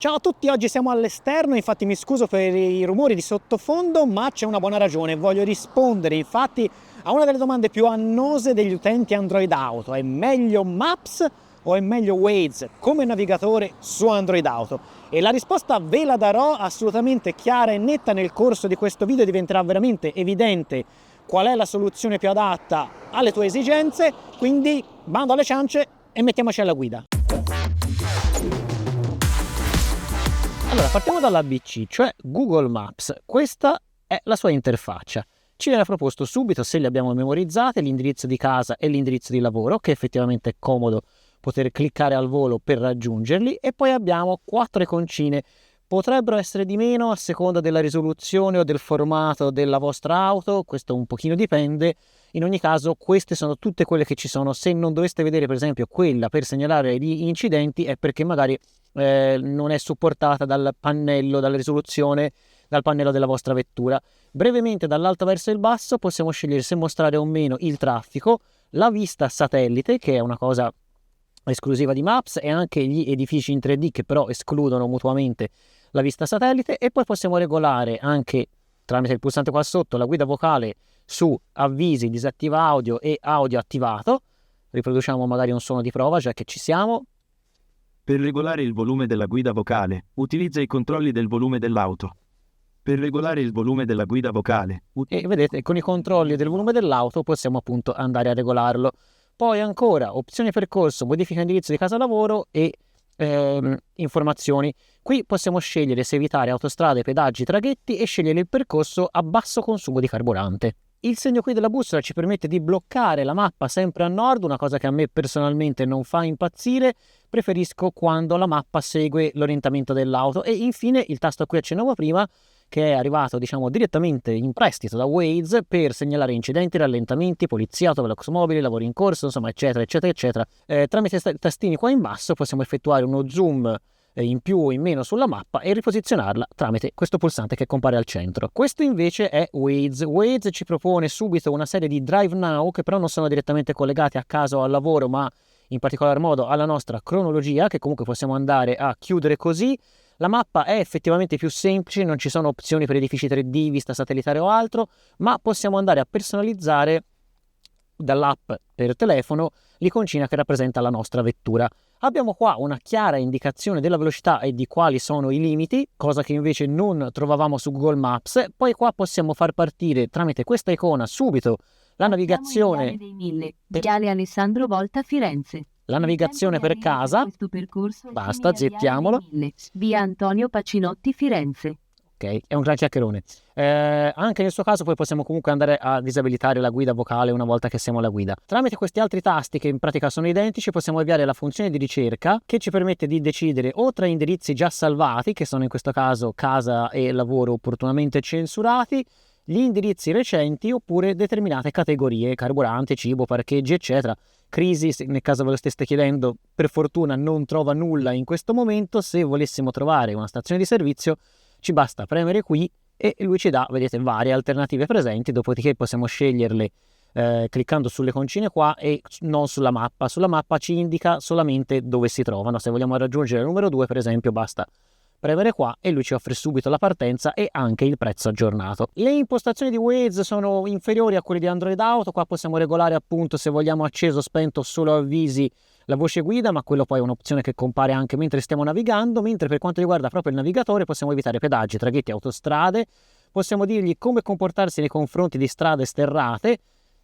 Ciao a tutti, oggi siamo all'esterno, infatti mi scuso per i rumori di sottofondo, ma c'è una buona ragione. Voglio rispondere infatti a una delle domande più annose degli utenti Android Auto. È meglio Maps o è meglio Waze come navigatore su Android Auto? E la risposta ve la darò assolutamente chiara e netta nel corso di questo video. Diventerà veramente evidente qual è la soluzione più adatta alle tue esigenze, quindi bando alle ciance e mettiamoci alla guida. Allora, partiamo dall'ABC, cioè Google Maps. Questa è la sua interfaccia. Ci viene proposto subito, se le abbiamo memorizzate, l'indirizzo di casa e l'indirizzo di lavoro, che effettivamente è comodo poter cliccare al volo per raggiungerli, e poi abbiamo 4 iconcine. Potrebbero essere di meno a seconda della risoluzione o del formato della vostra auto, questo un pochino dipende. In ogni caso, queste sono tutte quelle che ci sono. Se non doveste vedere per esempio quella per segnalare gli incidenti, è perché magari non è supportata dal pannello, dalla risoluzione, dal pannello della vostra vettura. Brevemente, dall'alto verso il basso possiamo scegliere se mostrare o meno il traffico, la vista satellite, che è una cosa esclusiva di Maps, e anche gli edifici in 3D, che però escludono mutuamente la vista satellite. E poi possiamo regolare anche tramite il pulsante qua sotto la guida vocale su avvisi, disattiva audio e audio attivato. Riproduciamo magari un suono di prova, già che ci siamo. Per regolare il volume della guida vocale, utilizza i controlli del volume dell'auto. Per regolare il volume della guida vocale, E vedete, con i controlli del volume dell'auto possiamo appunto andare a regolarlo. Poi ancora opzione percorso, modifica indirizzo di casa lavoro e informazioni. Qui possiamo scegliere se evitare autostrade, pedaggi, traghetti e scegliere il percorso a basso consumo di carburante. Il segno qui della bussola ci permette di bloccare la mappa sempre a nord, una cosa che a me personalmente non fa impazzire. Preferisco quando la mappa segue l'orientamento dell'auto. E infine il tasto a cui accennavo prima, che è arrivato diciamo direttamente in prestito da Waze per segnalare incidenti, rallentamenti, polizia, autovelox mobili, lavori in corso, insomma eccetera eccetera eccetera. Tramite tastini qua in basso possiamo effettuare uno zoom in più o in meno sulla mappa e riposizionarla tramite questo pulsante che compare al centro. Questo invece è Waze. Waze ci propone subito una serie di Drive Now che però non sono direttamente collegati a casa o al lavoro, ma in particolar modo alla nostra cronologia, che comunque possiamo andare a chiudere così. La mappa è effettivamente più semplice, non ci sono opzioni per edifici 3D, vista satellitare o altro, ma possiamo andare a personalizzare dall'app per telefono l'iconcina che rappresenta la nostra vettura. Abbiamo qua una chiara indicazione della velocità e di quali sono i limiti, cosa che invece non trovavamo su Google Maps. Poi qua possiamo far partire tramite questa icona subito la navigazione Viale Alessandro Volta Firenze. la navigazione per casa. Basta, zeppiamolo. Via Antonio Pacinotti Firenze. Ok, è un gran chiacchierone. Anche nel suo caso poi possiamo comunque andare a disabilitare la guida vocale una volta che siamo alla guida. Tramite questi altri tasti, che in pratica sono identici, possiamo avviare la funzione di ricerca, che ci permette di decidere o tra indirizzi già salvati, che sono in questo caso casa e lavoro opportunamente censurati, gli indirizzi recenti, oppure determinate categorie, carburante, cibo, parcheggi eccetera. Crisi, nel caso ve lo steste chiedendo, per fortuna non trova nulla in questo momento. Se volessimo trovare una stazione di servizio ci basta premere qui e lui ci dà, vedete, varie alternative presenti, dopodiché possiamo sceglierle cliccando sulle concine qua e non sulla mappa. Sulla mappa ci indica solamente dove si trovano. Se vogliamo raggiungere il numero 2 per esempio basta premere qua e lui ci offre subito la partenza e anche il prezzo aggiornato. Le impostazioni di Waze sono inferiori a quelle di Android Auto. Qua possiamo regolare appunto se vogliamo acceso, spento, solo avvisi, la voce guida, ma quello poi è un'opzione che compare anche mentre stiamo navigando. Mentre per quanto riguarda proprio il navigatore possiamo evitare pedaggi, traghetti, autostrade. Possiamo dirgli come comportarsi nei confronti di strade sterrate,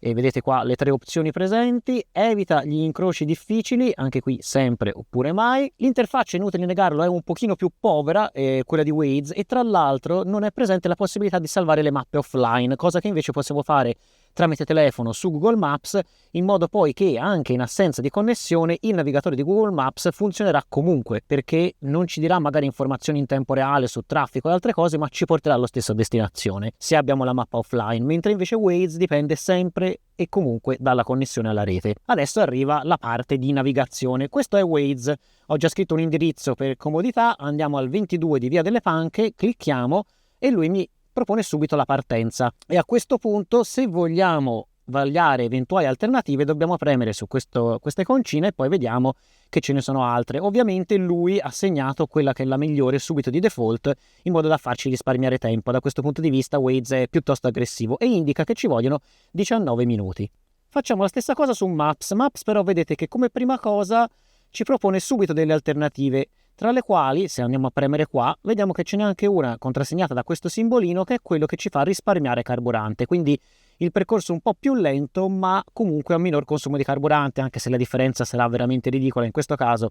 e vedete qua le 3 opzioni presenti. Evita gli incroci difficili, anche qui sempre oppure mai. L'interfaccia, inutile negarlo, è un pochino più povera, quella di Waze, e tra l'altro non è presente la possibilità di salvare le mappe offline, cosa che invece possiamo fare tramite telefono su Google Maps, in modo poi che anche in assenza di connessione il navigatore di Google Maps funzionerà comunque, perché non ci dirà magari informazioni in tempo reale su traffico e altre cose, ma ci porterà allo stesso a destinazione se abbiamo la mappa offline, mentre invece Waze dipende sempre e comunque dalla connessione alla rete. Adesso arriva la parte di navigazione. Questo è Waze. Ho già scritto un indirizzo per comodità, andiamo al 22 di Via delle Panche, clicchiamo e lui mi propone subito la partenza. E a questo punto, se vogliamo vagliare eventuali alternative, dobbiamo premere su questa iconcina e poi vediamo che ce ne sono altre. Ovviamente lui ha segnato quella che è la migliore subito di default, in modo da farci risparmiare tempo. Da questo punto di vista Waze è piuttosto aggressivo e indica che ci vogliono 19 minuti. Facciamo la stessa cosa su Maps. Maps però vedete che come prima cosa ci propone subito delle alternative, tra le quali, se andiamo a premere qua, vediamo che ce n'è anche una contrassegnata da questo simbolino che è quello che ci fa risparmiare carburante, quindi il percorso un po' più lento ma comunque a minor consumo di carburante, anche se la differenza sarà veramente ridicola in questo caso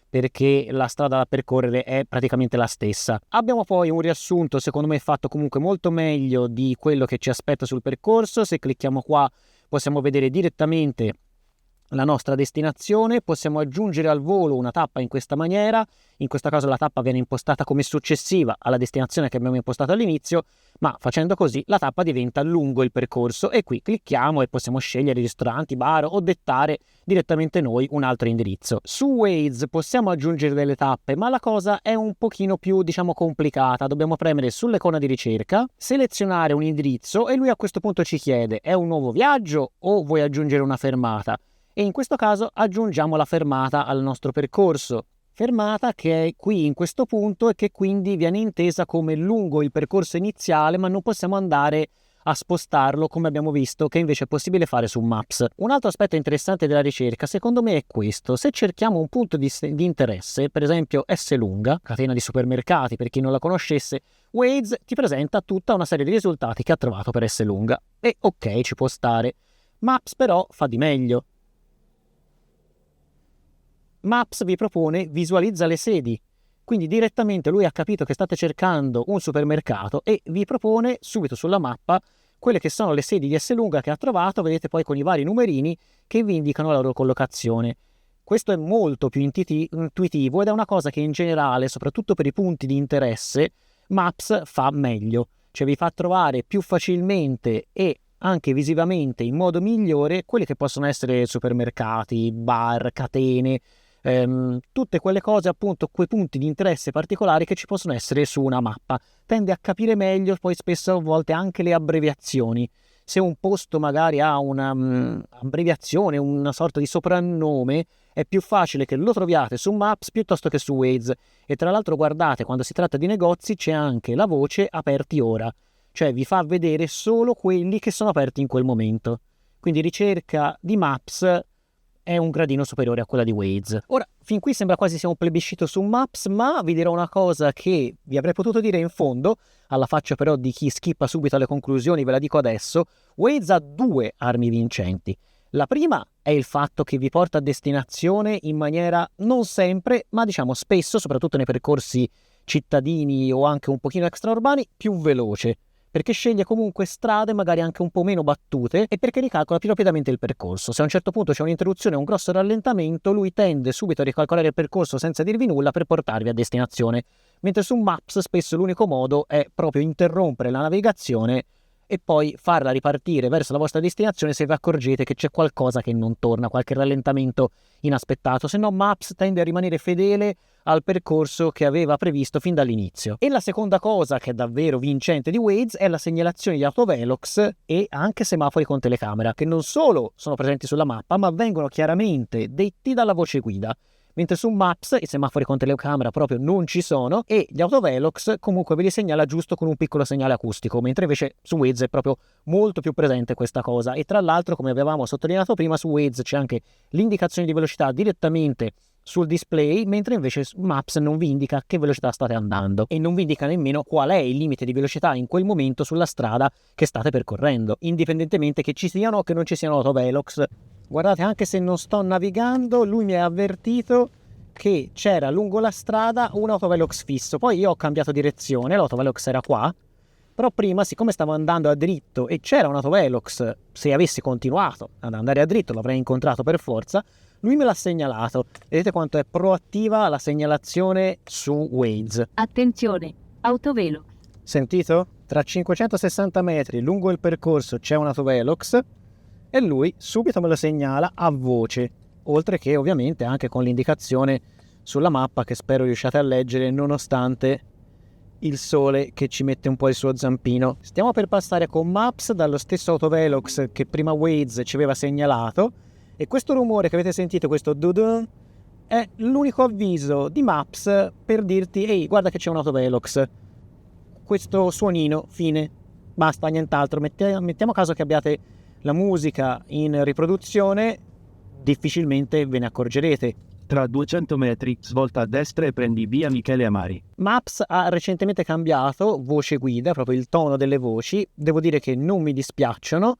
perché la strada da percorrere è praticamente la stessa. Abbiamo poi un riassunto secondo me fatto comunque molto meglio di quello che ci aspetta sul percorso. Se clicchiamo qua possiamo vedere direttamente la nostra destinazione, possiamo aggiungere al volo una tappa in questa maniera. In questo caso la tappa viene impostata come successiva alla destinazione che abbiamo impostato all'inizio, ma facendo così la tappa diventa lungo il percorso e qui clicchiamo e possiamo scegliere ristoranti, bar o dettare direttamente noi un altro indirizzo. Su Waze possiamo aggiungere delle tappe, ma la cosa è un pochino più complicata. Dobbiamo premere sull'icona di ricerca, selezionare un indirizzo e lui a questo punto ci chiede: è un nuovo viaggio o vuoi aggiungere una fermata? E in questo caso aggiungiamo la fermata al nostro percorso, fermata che è qui in questo punto e che quindi viene intesa come lungo il percorso iniziale, ma non possiamo andare a spostarlo come abbiamo visto che invece è possibile fare su Maps. Un altro aspetto interessante della ricerca secondo me è questo: se cerchiamo un punto di interesse, per esempio Esselunga, catena di supermercati per chi non la conoscesse, Waze ti presenta tutta una serie di risultati che ha trovato per Esselunga e ok, ci può stare. Maps però fa di meglio. Maps vi propone visualizza le sedi, quindi direttamente lui ha capito che state cercando un supermercato e vi propone subito sulla mappa quelle che sono le sedi di Esselunga che ha trovato. Vedete poi con i vari numerini che vi indicano la loro collocazione. Questo è molto più intuitivo ed è una cosa che in generale, soprattutto per i punti di interesse, Maps fa meglio, cioè vi fa trovare più facilmente e anche visivamente in modo migliore quelli che possono essere supermercati, bar, catene, tutte quelle cose, appunto quei punti di interesse particolari che ci possono essere su una mappa. Tende a capire meglio poi spesso a volte anche le abbreviazioni. Se un posto magari ha una abbreviazione, una sorta di soprannome, è più facile che lo troviate su Maps piuttosto che su Waze. E tra l'altro guardate, quando si tratta di negozi c'è anche la voce aperti ora, cioè vi fa vedere solo quelli che sono aperti in quel momento. Quindi ricerca di Maps è un gradino superiore a quella di Waze. Ora, fin qui sembra quasi sia un plebiscito su Maps, ma vi dirò una cosa che vi avrei potuto dire in fondo, alla faccia però di chi skippa subito alle conclusioni, ve la dico adesso. Waze ha due armi vincenti. La prima è il fatto che vi porta a destinazione in maniera non sempre, ma spesso, soprattutto nei percorsi cittadini o anche un pochino extraurbani, più veloce, perché sceglie comunque strade magari anche un po' meno battute e perché ricalcola più rapidamente il percorso. Se a un certo punto c'è un'interruzione o un grosso rallentamento, lui tende subito a ricalcolare il percorso senza dirvi nulla per portarvi a destinazione, mentre su Maps spesso l'unico modo è proprio interrompere la navigazione e poi farla ripartire verso la vostra destinazione se vi accorgete che c'è qualcosa che non torna, qualche rallentamento inaspettato. Se no Maps tende a rimanere fedele al percorso che aveva previsto fin dall'inizio. E la seconda cosa che è davvero vincente di Waze è la segnalazione di autovelox e anche semafori con telecamera, che non solo sono presenti sulla mappa ma vengono chiaramente detti dalla voce guida, mentre su Maps i semafori con telecamera proprio non ci sono e gli autovelox comunque ve li segnala giusto con un piccolo segnale acustico, mentre invece su Waze è proprio molto più presente questa cosa. E tra l'altro, come avevamo sottolineato prima, su Waze c'è anche l'indicazione di velocità direttamente sul display, mentre invece Maps non vi indica che velocità state andando e non vi indica nemmeno qual è il limite di velocità in quel momento sulla strada che state percorrendo, indipendentemente che ci siano o che non ci siano autovelox. Guardate, anche se non sto navigando, lui mi ha avvertito che c'era lungo la strada un autovelox fisso. Poi io ho cambiato direzione, l'autovelox era qua, però prima, siccome stavo andando a dritto e c'era un autovelox, se avessi continuato ad andare a dritto l'avrei incontrato per forza, lui me l'ha segnalato. Vedete quanto è proattiva la segnalazione su Waze. Attenzione, autovelox. Sentito? Tra 560 metri lungo il percorso c'è un autovelox e lui subito me lo segnala a voce, oltre che ovviamente anche con l'indicazione sulla mappa che spero riusciate a leggere nonostante il sole che ci mette un po' il suo zampino. Stiamo per passare con Maps dallo stesso autovelox che prima Waze ci aveva segnalato e questo rumore che avete sentito, questo dudun, è l'unico avviso di Maps per dirti ehi, guarda che c'è un autovelox, questo suonino, fine, basta, nient'altro. Mettiamo caso che abbiate la musica in riproduzione, difficilmente ve ne accorgerete. Tra 200 metri, svolta a destra e prendi via Michele Amari. Maps ha recentemente cambiato voce guida, proprio il tono delle voci. Devo dire che non mi dispiacciono,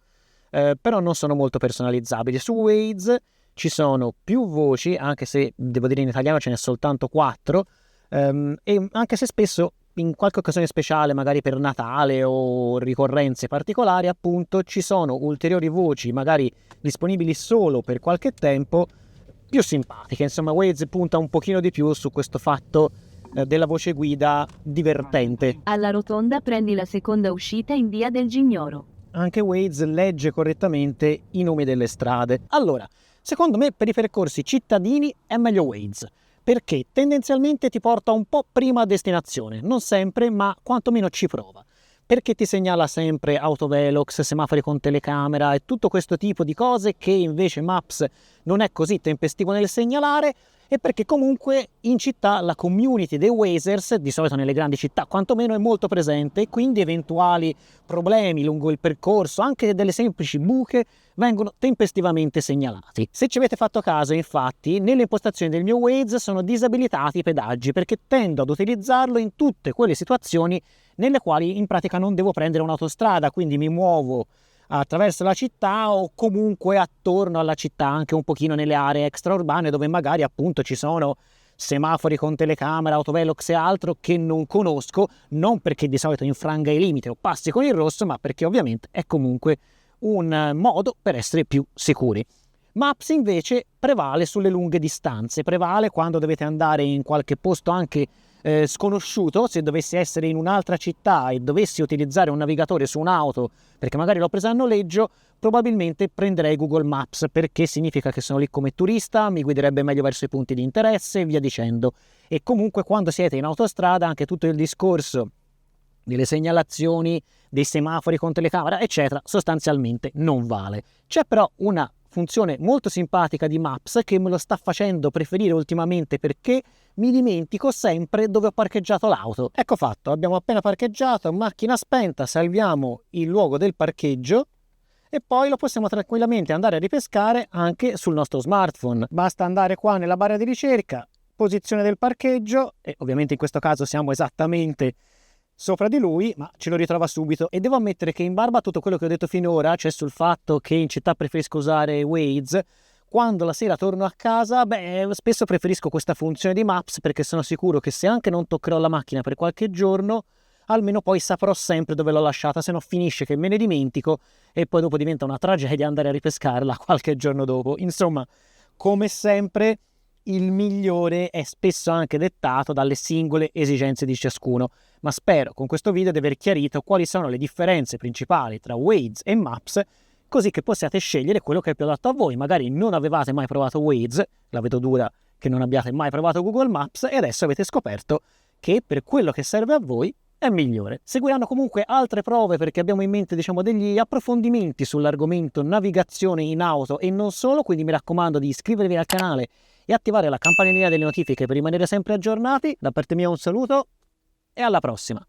però non sono molto personalizzabili. Su Waze ci sono più voci, anche se devo dire in italiano ce n'è soltanto 4, e anche se spesso in qualche occasione speciale, magari per Natale o ricorrenze particolari, appunto, ci sono ulteriori voci, magari disponibili solo per qualche tempo, più simpatiche. Insomma, Waze punta un pochino di più su questo fatto della voce guida divertente. Alla rotonda prendi la seconda uscita in via del Gignoro. Anche Waze legge correttamente i nomi delle strade. Allora, secondo me per i percorsi cittadini è meglio Waze, perché tendenzialmente ti porta un po' prima a destinazione, non sempre, ma quantomeno ci prova. Perché ti segnala sempre autovelox, semafori con telecamera e tutto questo tipo di cose che invece Maps non è così tempestivo nel segnalare, e perché comunque in città la community dei Wazers, di solito nelle grandi città quantomeno, è molto presente, e quindi eventuali problemi lungo il percorso, anche delle semplici buche, vengono tempestivamente segnalati. Se ci avete fatto caso, infatti, nelle impostazioni del mio Waze sono disabilitati i pedaggi, perché tendo ad utilizzarlo in tutte quelle situazioni nelle quali in pratica non devo prendere un'autostrada, quindi mi muovo attraverso la città o comunque attorno alla città, anche un pochino nelle aree extraurbane dove magari appunto ci sono semafori con telecamera, autovelox e altro che non conosco, non perché di solito infranga i limiti o passi con il rosso, ma perché ovviamente è comunque un modo per essere più sicuri. Maps invece prevale sulle lunghe distanze, prevale quando dovete andare in qualche posto anche sconosciuto. Se dovessi essere in un'altra città e dovessi utilizzare un navigatore su un'auto perché magari l'ho presa a noleggio, probabilmente prenderei Google Maps, perché significa che sono lì come turista, mi guiderebbe meglio verso i punti di interesse e via dicendo. E comunque quando siete in autostrada anche tutto il discorso delle segnalazioni, dei semafori con telecamera eccetera sostanzialmente non vale. C'è però una funzione molto simpatica di Maps che me lo sta facendo preferire ultimamente, perché mi dimentico sempre dove ho parcheggiato l'auto. Ecco fatto, abbiamo appena parcheggiato, macchina spenta, salviamo il luogo del parcheggio e poi lo possiamo tranquillamente andare a ripescare anche sul nostro smartphone. Basta andare qua nella barra di ricerca, posizione del parcheggio, e ovviamente in questo caso siamo esattamente sopra di lui, ma ce lo ritrova subito. E devo ammettere che in barba a tutto quello che ho detto finora, cioè sul fatto che in città preferisco usare Waze, quando la sera torno a casa, spesso preferisco questa funzione di Maps, perché sono sicuro che se anche non toccherò la macchina per qualche giorno, almeno poi saprò sempre dove l'ho lasciata, se no finisce che me ne dimentico e poi dopo diventa una tragedia andare a ripescarla qualche giorno dopo. Insomma, come sempre, il migliore è spesso anche dettato dalle singole esigenze di ciascuno, ma spero con questo video di aver chiarito quali sono le differenze principali tra Waze e Maps, così che possiate scegliere quello che è più adatto a voi. Magari non avevate mai provato Waze, la vedo dura che non abbiate mai provato Google Maps, e adesso avete scoperto che per quello che serve a voi è migliore. Seguiranno comunque altre prove, perché abbiamo in mente, degli approfondimenti sull'argomento navigazione in auto e non solo, quindi mi raccomando di iscrivervi al canale e attivare la campanellina delle notifiche per rimanere sempre aggiornati. Da parte mia un saluto e alla prossima!